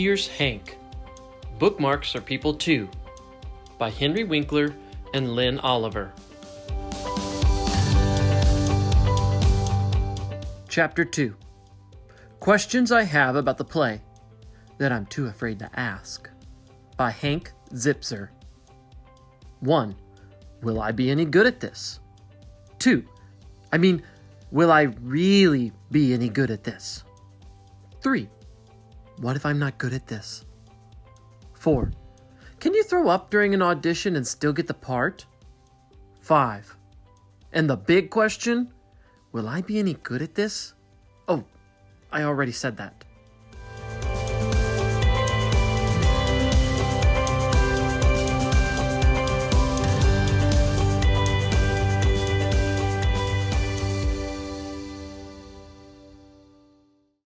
Here's Hank. Bookmarks are people too, by Henry Winkler and Lynn Oliver. Chapter 2. Questions I Have About the Play That I'm Too Afraid to Ask, by Hank Zipser. 1. Will I be any good at this? 2. Will I really be any good at this? 3. What if I'm not good at this? 4. Can you throw up during an audition and still get the part? 5. And the big question, will I be any good at this? Oh, I already said that.